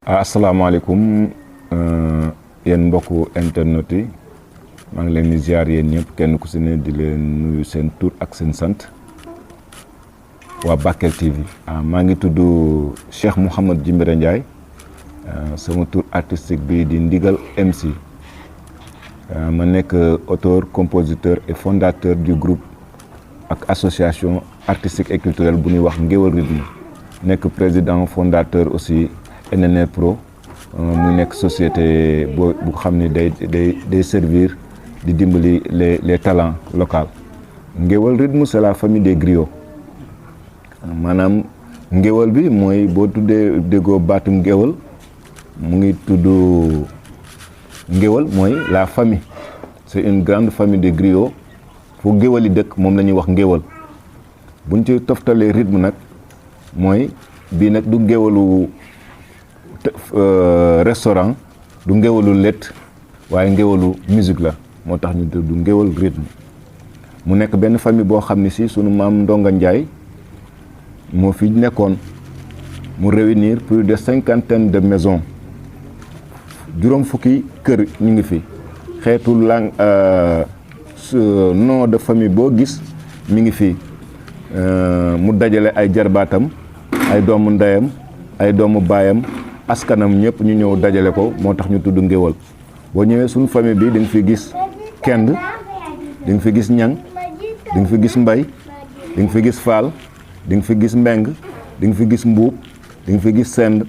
asalaamaaleykum yéen mbokku internet yi maa ngi leen di ziar yéen ñëpp kenn ku si ne di leen nuyu seen tur ak seen sant waa Bakel TV. maa ngi tudd Cheikh Mouhamed Djimbira Ndiaye sama tur artistique bi di Ndigal MC ma nekk auteur compositeur et fondateur du groupe ak association artistique et culturelle bu ñuy wax Ngéwal Rythme nekk président fondateur aussi NNR Pro mu nekk société bu xam ne day servir di dimbali les talents locaux. Ngéwal Rythme c'est la famille des griots maanaam ngéwal bi mooy boo tuddee déggoo baatum ngéwal mu ngi tudd ngéwal mooy la famille, c'est une grande famille de griots fu ngéwal yi dëkk moom la ñuy wax ngéwal buñ ci toftalee rythme nag mooy bii nag du ngéwalu restaurant du ngéwalu lett waaye ngéwalu musique la moo tax ñu tudd ngéwal rythme mu nekk benn famille boo xam ne si sunu maam Ndonga Ndiaye moo fi nekkoon mu réunir plus de 50 de maisons juróom fukki kër ñu ngi fi xeetu lang nom de famille boo gis mi ngi fi mu dajale ay jarbaatam ay doomu ndeyam ay doomu baayam askanam ñëpp ñu ñëw dajale ko moo tax ñu tudd ngéwal boo ñëwee suñu famille bi di nga fi gis kend di nga fi gis ñang di nga fi gis mbay di nga fi gis faal di nga fi gis mbeng di nga fi gis mbuub di nga fi gis send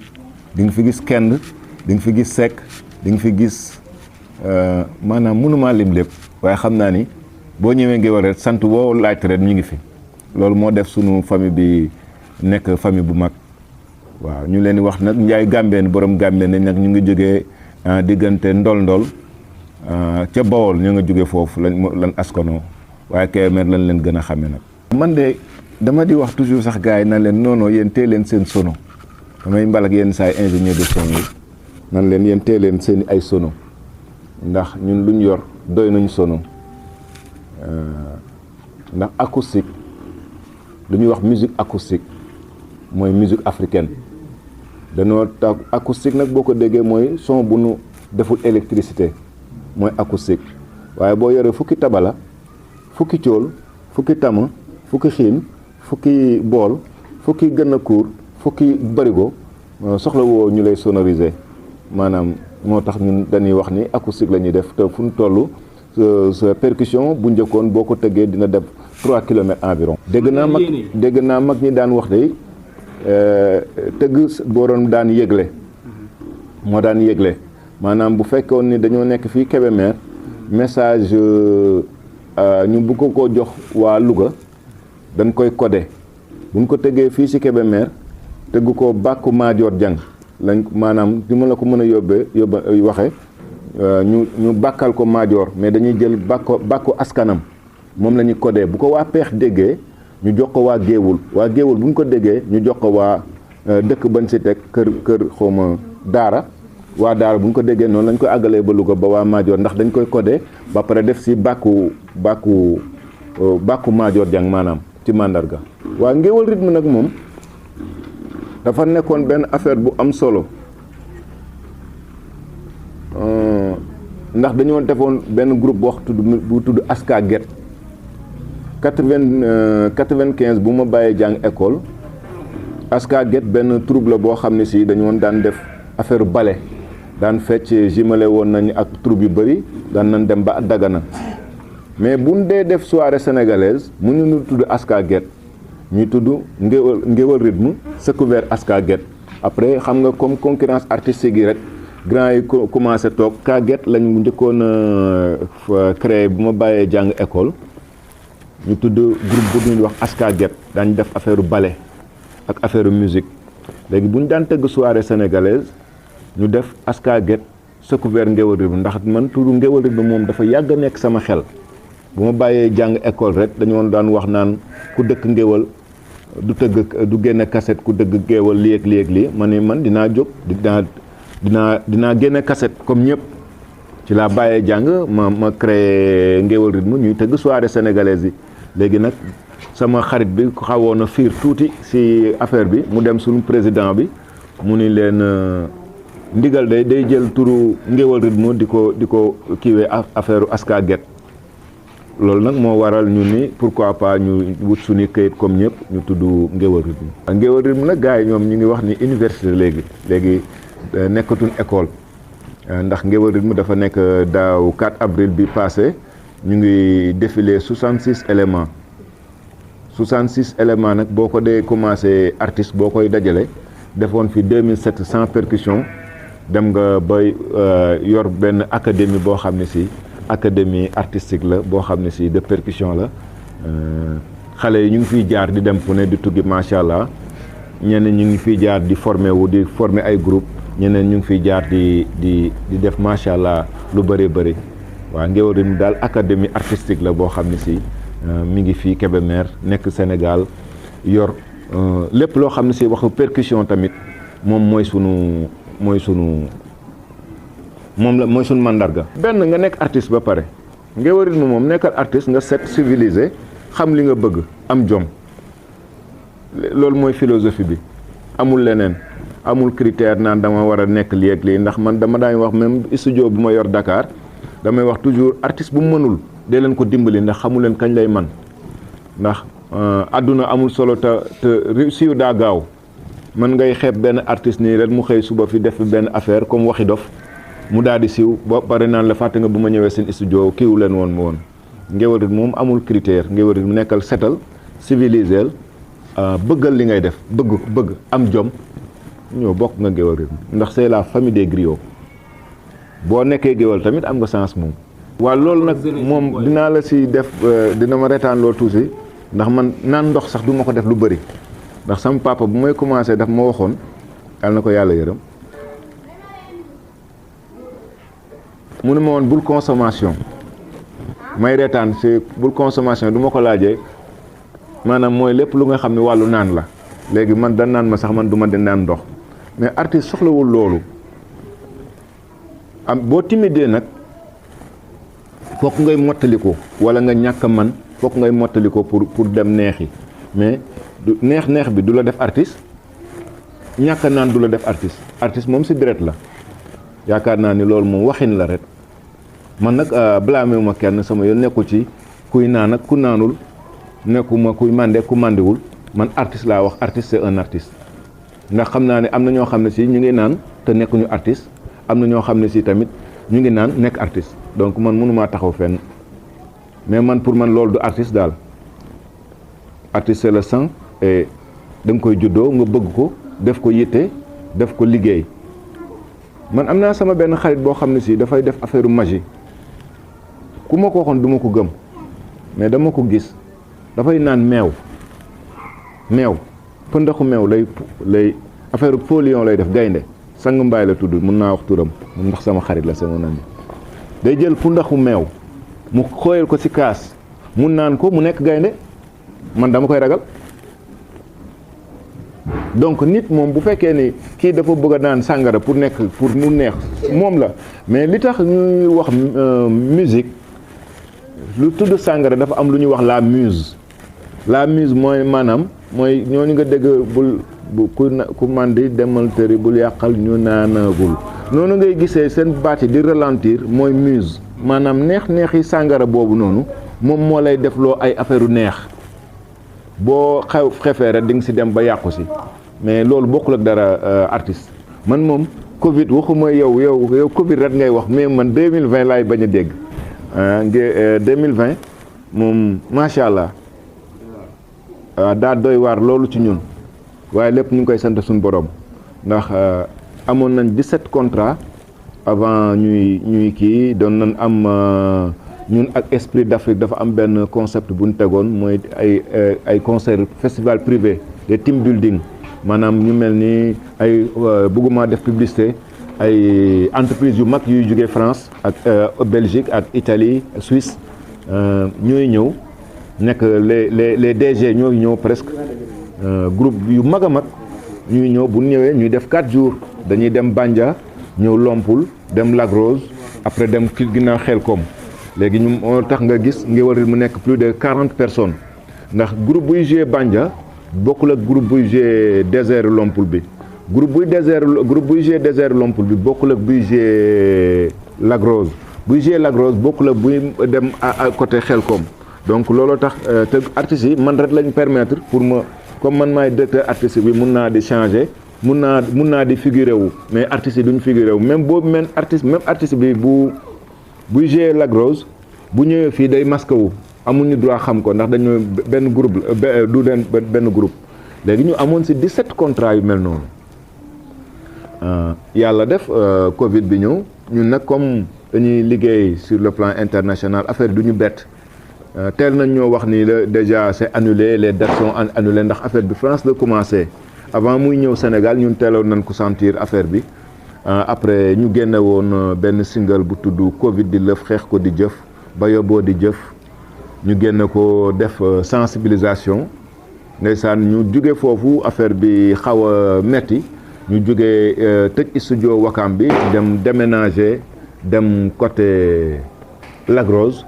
di nga fi gis kend di nga fi gis sekk di nga fi gis maanaam mënumaa lim lépp waaye xam naa ni boo ñëwee ngéwal rek sant woo laajte rek ñu ngi fi loolu moo def sunu famille bi nekk famille bu mag waaw ñu leen di wax nag Njaay Gambeen borom Gambeen nag ñu ngi jógee diggante ndol ca Bawol ñu nga jógee foofu lan askanoo waaye Kébémer lañ leen gën a xamee nag. man de dama di wax toujours sax gars yi nan leen non yéen tee leen seen sono damay mbal ak yenn saa yi ingénieur de son yi nan leen yéen tee leen seen ay sono ndax ñun luñ yor doy nañu sono ndax acoustique lu ñuy wax musique acoustique mooy musique africaine dañoo tax acoustique nag boo ko déggee mooy son bu nu deful électricité mooy acoustique waaye boo yoree fukki tabala fukki cool fukki tama fukki xiin fukki bool fukki gën a kuur fukki barigo soxla woo ñu lay sonoriser maanaam moo tax ñun dañuy wax ni acoustique la ñuy def te fu ñu toll sa percussion bu njëkkoon boo ko tëggee dina def 3 kilomètres environ. dégg naa mag ñi daan wax de tëgg boo doon daan yëgle moo daan yëgle maanaam bu fekkoon ni dañoo nekk fii Kébémer message ñu bëgg ko jox waa Louga dañ koy codé buñ ko tëggee fii ci Kébémer tëgg ko bàkku Maajoor Jang lañ maanaam di ma la ko mën a yóbbe waxe ñu bàkkal ko Maajoor mais dañuy jël bàkku askanam moom la ñuy codé bu ko waa peex déggee ñu jox ko waa géewul bu ñu ko déggee ñu jox ko waa dëkk ban si teg kër xawma daara waa daara bu ñu ko déggee noonu lañ koy àggalee ba Louga ba waa Maajoor ndax dañ koy codé ba pare def si bàkku Maajoor Jang maanaam ci màndarga. waa Ngéwal Rythme nag moom dafa nekkoon benn affaire bu am solo ndax dañoo defoon benn groupe bu tudd Aska Get 95 bu ma bàyyee jàng école Aska Get benn troupe la boo xam ne si dañu woon daan def affaire ballet daan fecc jumelé woon nañu ak troupe yu bëri daan nañ dem ba Dagana mais buñ dee def soirée sénégalaise mu ñu tudd Aska Get ñuy tudd Ngéwal Rythme sous couvert Aska Get après xam nga comme concurrence artistique yi rek grand yi commencé toog Ka Get lañu njëkkoon a créé bu ma bàyyee jàng école ñu tudd groupe bu ñuy wax Aska Get daañu def affaire ballet ak affaire musique léegi bu ñu daan tëgg soirée sénégalaise ñu def Aska Get sous couvert Ngéwal Rythme ndax man tudd Ngéwal Rythme moom dafa yàgg a nekk sama xel bu ma bàyyee jàng école rek dañu daan wax naan ku dëkk ngéwal du tëgg du génne cassette ku dëgg ngéwal lii ak lii ma ne man dinaa jóg dinaa génne cassette comme ñëpp ci laa bàyyee jàng ma créé Ngéwal Rythme ñuy tëgg soirée sénégalaise yi léegi nag sama xarit bi xawoon na fiir tuuti si affaire bi mu dem suñu président bi mu ni leen ndigal day jël turu Ngéwal Rythme di ko kiiwee affaire aska get loolu nag moo waral ñu ni pourquoi pas ñu wut suñu këyit comme ñëpp ñu tudd Ngéwal Rythme. Ngéwal Rythme nag gars yi ñoom ñu ngi wax ni université léegi nekkatuñ école ndax Ngéwal Rythme dafa nekk daaw 4 avril bi passé ñu ngi défilé 66 éléments 66 éléments nag boo ko dee commencé artiste boo koy dajale defoon fi 2007 sans percussion dem nga bay yor benn académie boo xam ne si académie artistique la boo xam ne si de percussion la xale yi ñu ngi fiy jaar di dem fu ne di tuggi macha allah ñeneen ñu ngi fiy jaar di former di former ay groupe ñeneen ñu ngi fiy jaar di def macha allah lu bëri bëri waaw Ngéwal Rythme daal académie artistique la boo xam ne si mi ngi fii Kébémer nekk Sénégal yor lépp loo xam ne si waxu percussion tamit moom mooy sunu mandarga. benn nga nekk artiste ba pare Ngéwal Rythme moom nekkal artiste nga set civilisé xam li nga bëgg am jom loolu mooy philosophie bi amul leneen amul critère naan dama war a nekk lii ak lii ndax man dama daañu wax même studio bu ma yor Dakar damay wax toujours artiste bu mu mënul dee leen ko dimbali ndax xamu leen kañ lay man ndax àdduna amul solo te réussir daa gaaw mën ngay xeeb benn artiste nii rek mu xëy suba fi def benn affaire comme waxi dof mu daal di siiw ba pare naan la fàtte nga bu ma ñëwee seen studio kiiwu leen woon Ngéwal Rythme moom amul critère Ngéwal Rythme nekkal setal civiliseel bëggal li ngay def bëgg am jom ñoo bokk nga Ngéwal Rythme ndax c'est la famille des griots boo nekkee géwal tamit am nga sens moom. waaw loolu nag moom dinaa la si def dina ma retaan loolu tuuti ndax man naan ndox sax du ma ko def lu bëri ndax sama papa bu may commencé daf ma waxoon yàlla na ko yàlla yërëm mu ne ma woon bul consommation may reetaan si bul consommation du ma ko laajee maanaam mooy lépp lu nga xam ne wàllu naan la léegi man da naan ma sax man du ma di naan ndox mais artiste soxlawul loolu am boo timidee nag fokk ngay mottaliko wala nga ñàkk a man fokk ngay mottaliko pour dem neexi mais du neex bi du la def artiste ñàkk a naan du la def artiste moom si deret la yaakaar naa ni loolu moom waxin la rek man nag blâmé ma kenn sama yoon nekkul ci kuy naan ak ku naanul nekkuma kuy mànde ku màndiwul man artiste laa wax artiste c'est un artiste ndax xam naa ne am na ñoo xam ne si ñu ngi naan te nekkuñu artiste am na ñoo xam ne si tamit ñu ngi naan nekk artiste donc man mënumaa taxaw fenn mais man pour man loolu du artiste daal artiste c'est le sang et da nga koy juddoo nga bëgg ko def ko yitte def ko liggéey man am naa sama benn xarit boo xam ne si dafay def affaire magie ku ma ko waxoon du ma ko gëm mais dama ko gis dafay naan meew pëndaxu meew lay affaire folion lay def gaynde sang mbaay la tudd mun naa wax turam ndax sama xarit la sama nani day jël pëndaxu meew mu xooyal ko ci kaas mu naan ko mu nekk gaynde man dama koy ragal donc nit moom bu fekkee ni kii dafa bëgg a naan sàngara pour mu neex moom la mais li tax ñuy wax musique lu tudd sàngara dafa am lu ñuy wax la muse mooy maanaam mooy ñooñu nga dégg ku mandi demal tëri bul yàqal ñu naanagul noonu ngay gisee seen baat yi di ralentir mooy muse maanaam neex-neexi sàngara boobu noonu moom moo lay def loo ay affaire u neex boo xefee rek di nga si dem ba yàqu si mais loolu bokkul ak dara artiste man moom Covid waxuma yow Covid rek ngay wax mais man 2020 laay bañ a dégg 2020 moom macha allah daa doy waar loolu ci ñun waaye lépp ñu ngi koy sant suñu borom ndax amoon nañ 17 contrats avant ñuy kii doon nañ am ñun ak Esprit d'Afrique dafa am benn concept bu ñu tegoon mooy ay concert festival privé des team building maanaam ñu mel ni ay bëgguma def publicité ay entreprise yu mag yuy jóge France ak Belgique ak Italie Suisse ñooy ñëw nekk les DG ñooy ñëw presque groupe yu mag a mag ñuy ñëw bu ñëwee ñuy def 4 jours dañuy dem Bandia ñëw Lompul dem Lac Rose après dem ginnaaw Xelkom léegi ñu moo tax nga gis Ngéwal Rythme mu nekk plus de 40 personnes ndax groupe buy joué Bandia bokkul ak groupe buy joué désert Lompul bi groupe buy jouer désert Lompoul bi bokkul ak buy jouer Lac Rose buy jouer Lac Rose bokkul ak buy dem à côté Xelkom donc looloo tax te artistes yi man rek lañ permettre pour ma comme man maay directeur artistique bi mun naa di changer mun naa di figurer wu mais artistes yi duñ figurer wu même boobu même artiste bi buy jouer Lac Rose bu ñëwee fii day masque wu amuñu droit xam ko ndax dañoo benn groupe du leen benn groupe léegi ñu amoon si 17 contrats yu mel noonu yàlla def Covid bi ñëw ñun nag comme dañuy liggéey sur le plan international affaire du ñu bett teel nañ ñoo wax ni déjà c'est annulé les dates sont annulées ndax affaire bi France la commencé avant muy ñëw Sénégal ñun teeloon nañ ko sentir affaire bi après ñu génne woon benn single bu tudd Covid di lëf xeex ko di jëf ba yóbboo di jëf ñu génne ko def sensibilisation ndeysaan ñu jóge foofu affaire bi xaw a metti ñu jóge tëj studio Wakam bi dem déménager dem côté Lac Rose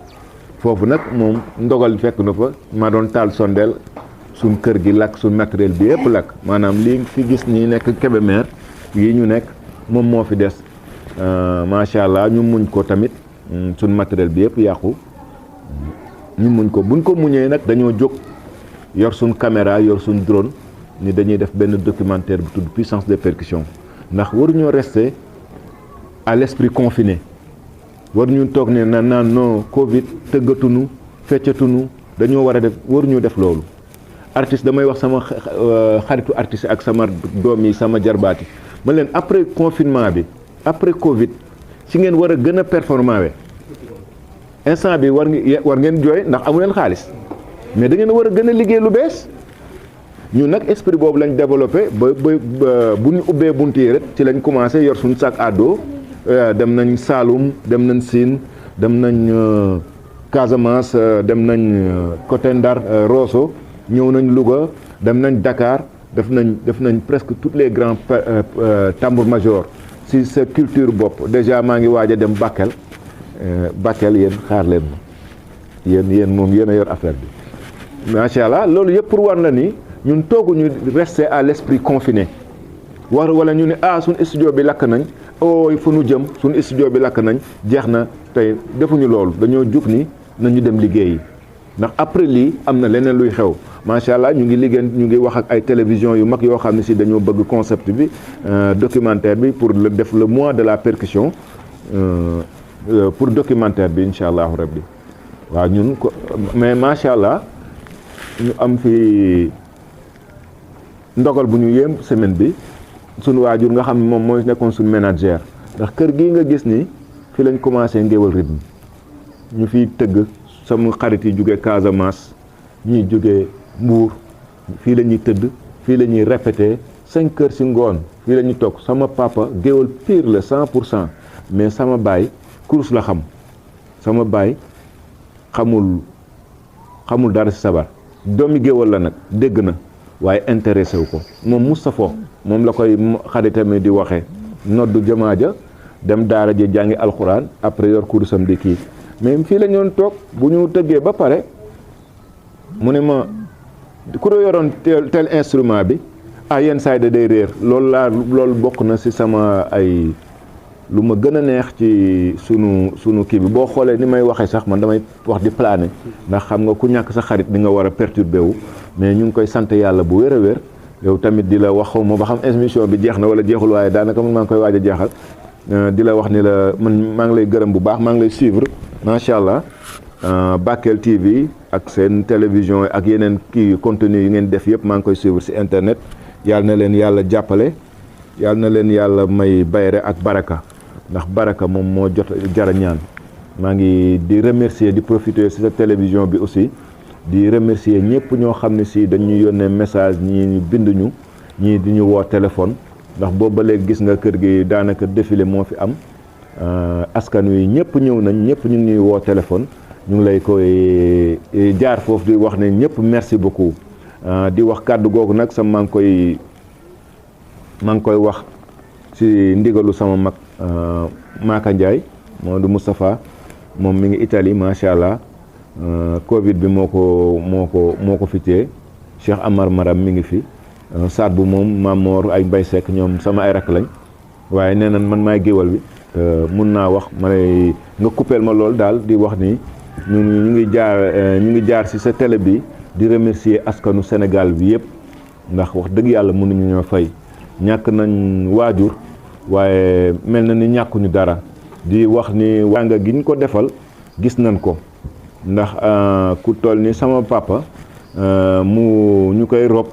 foofu nag moom ndogal fekk na fa maa doon taal sondeel suñ kër gi lakk suñ matériel bi yëpp lakk maanaam lii fi gis nii nekk Kébémer yi ñu nekk moom moo fi des macha allah ñu muñ ko tamit suñ matériel bi yëpp yàqu ñu muñ ko buñ ko muñee nag dañoo jóg yor suñ caméra yor suñ drone ni dañuy def benn documentaire bu tudd puissance de percussion ndax waruñoo rester à l'esprit confiné waruñu toog ne naan non Covid tëggatunu feccatunu dañoo war a def waruñu def loolu artiste damay wax sama xaritu artiste ak sama doom yi sama jarbaati ma leen après confinement bi après Covid ci ngeen war a gën a performant we instant bi war ngeen jooy ndax amu leen xaalis mais da ngeen war a gën a liggéey lu bees ñun nag esprit boobu lañ développé ba bu ñu ubbee bunt yi rek ci lañ commencé yor suñu sac à dos dem nañ Saloum dem nañ Sine dem nañ Casamance dem nañ côté Ndar Rosso ñëw nañ Louga dem nañ Dakar def nañ presque tous les grands tambour-major si sa culture bopp déjà maa ngi waaj a dem Bakel yéen xaar leen yéen moom yéen a yor affaire bi macha allah loolu yëpp pour war na ni ñun tooguñu rester à l'esprit confiné wala ñu ne suñ studio bi lakk nañ fu nu jëm suñ studio bi lakk nañ jeex na tey defuñu loolu dañoo jug ni nañu dem liggéeyi ndax après lii am na leneen luy xew macha allah ñu ngi wax ak ay télévision yu mag yoo xam ne si dañoo bëgg concept bi documentaire bi pour def le mois de la percussion pour documentaire bi incha allahu rabbi waaw ñun ko mais macha allah ñu am fi ndogal bu ñu yéem semaine bi suñu waajur nga xam ne moom mooy nekkoon suñu ménagère ndax kër gii nga gis ni fi lañ commencé ngéwal rythme ñu fiy tëgg sama xarit yi jóge Casamance ñuy jóge Mbour fii la ñuy tëdd fii la ñuy répété 5 heures ci ngoon fii la ñuy toog sama papa géwal pire la 100% mais sama baay kurus la xam sama baay xamul dara ci sabar doomi géwal la nag dégg na waaye intéressé wu ko moom Moustapha moom la koy xaritami di waxee noddu jamaa ja dem daara ji jàngi alxuraan après yor kurusam di kii mais fii la ñoon toog bu ñu tëggee ba pare mu ne ma ku la yoroon tel instrument bi yenn saa yi da day réer loolu bokk na ci sama ay lu ma gën a neex ci sunu kii bi boo xoolee ni may waxee sax man damay wax di plané ndax xam nga ku ñàkk sa xarit di nga war a perturbé wu mais ñu ngi koy sant yàlla bu wér a wér yow tamit di la wax xaw ma ba xam émission bi jeex na wala jeexul waaye daanaka man maa ngi koy waaj a jeexal di la wax ni la man maa ngi lay gërëm bu baax maa ngi lay suivre macha allah Bakel TV ak seen télévision ak yeneen kii contenu yi ngeen def yëpp maa ngi koy suivre ci internet yàlla na leen yàlla jàppale yàlla na leen yàlla may bayre ak baraka ndax baraka moom moo jot jara ñaan maa ngi di remercier di profiter ci sa télévision bi aussi di remercier ñëpp ñoo xam ne si dañuy yónnee message ñii ñu binduñu ñii di ñu woo téléphone ndax boobu ba léegi gis nga kër gi daanaka défilé moo fi am askan wi ñëpp ñëw nañ ñëpp ñu ngi ñuy woo téléphone ñu ngi lay koy jaar foofu di wax ne ñëpp merci beaucoup di wax kàddu googu nag sa maa ngi koy wax ci ndigalu sama mag Maka Ndiaye Modou Moustapha moom mi ngi Italie macha allah Covid bi moo ko fi téye Cheikh Amar Maram mi ngi fi Saat bu moom Mamor ay Mbay Seck ñoom sama ay rakk lañ waaye nee nañ man maay géwal bi mun naa wax ma lay nga coupeel ma loolu daal di wax ni ñu ngi jaar ci sa télé bi di remercier askanu Sénégal bi yëpp ndax wax dëgg yàlla mënuñu ñoo fay ñàkk nañ waajur waaye mel na ni ñàkkuñu dara di wax ni wànga gi ñu ko defal gis nañ ko ndax ku toll ni sama papa mu ñu koy rob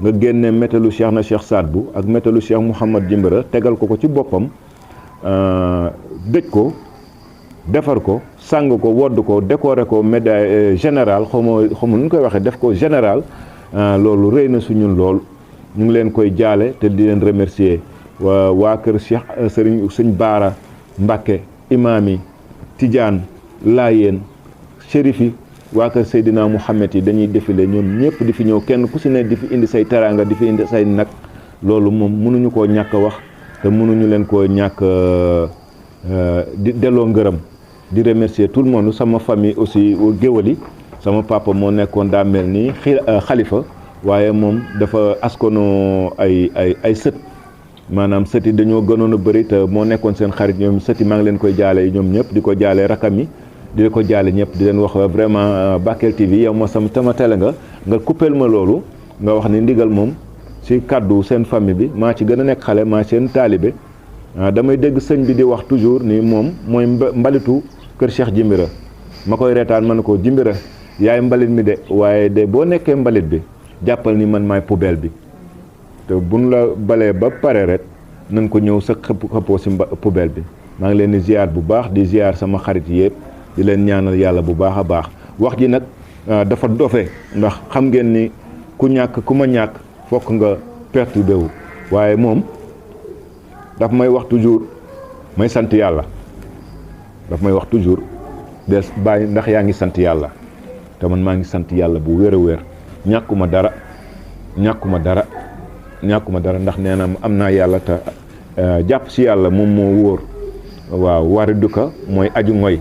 nga génne métalu Cheikh na Cheikh Saad Bou ak métalu Cheikh Mouhamad Jimbira tegal ko ci boppam dëj ko defar ko sàng ko wodd ko décorer ko médaille général xaw ma nu ñu koy waxee def ko général loolu rëy na su ñun lool ñu ngi leen koy jaale te di leen remercier waa kër Cheikh sëñ Baara Mbàkke imaam yi Tijaan Laayeen Chérif yi waa kër Seydina Mouhamed yi dañuy défilé ñoom ñëpp di fi ñëw kenn ku si ne di fi indi say teraanga di fi indi say nag loolu moom mënuñu koo ñàkk wax te mënuñu leen koo ñàkk di delloo ngërëm di remercier tout le monde sama famille aussi géwal yi sama papa moo nekkoon daa mel ni xalifa waaye moom dafa askono ay sët maanaam sët yi dañoo gënoon a bëri te moo nekkoon seen xarit ñoom sët yi maa ngi leen koy jaale ñoom ñëpp di ko jaale rakam yi di ko jaale ñëpp di leen wax vraiment Bakel TV yow ma sama télé nga coupeel ma loolu nga wax ni ndigal moom ci kàddu seen famille bi maa ci gën a nekk xale maa seen taalibe damay dégg sëñ bi di wax toujours ni moom mooy mbalitu kër Cheikh Jimbira ma koy reetaan ma ne ko Jimbira yaay mbalit mi de waaye de boo nekkee mbalit bi jàppal ni man maay poubelle bi te buñ la balee ba pare rek nañ ko ñëw sa xëppoo ci poubelle bi maa ngi leen di ziar bu baax di ziar sama xarit yëpp di leen ñaanal yàlla bu baax a baax wax ji nag dafa dofe ndax xam ngeen ni ku ñàkk ku ma ñàkk fokk nga perturbé wu waaye moom daf may wax toujours may sant yàlla daf may wax toujours des bàyyi ndax yaa ngi sant yàlla te man maa ngi sant yàlla bu wér a wér ñàkkuma dara ndax nee na am naa yàlla te jàpp si yàlla moom moo wóor waaw wari duka mooy aju ngoy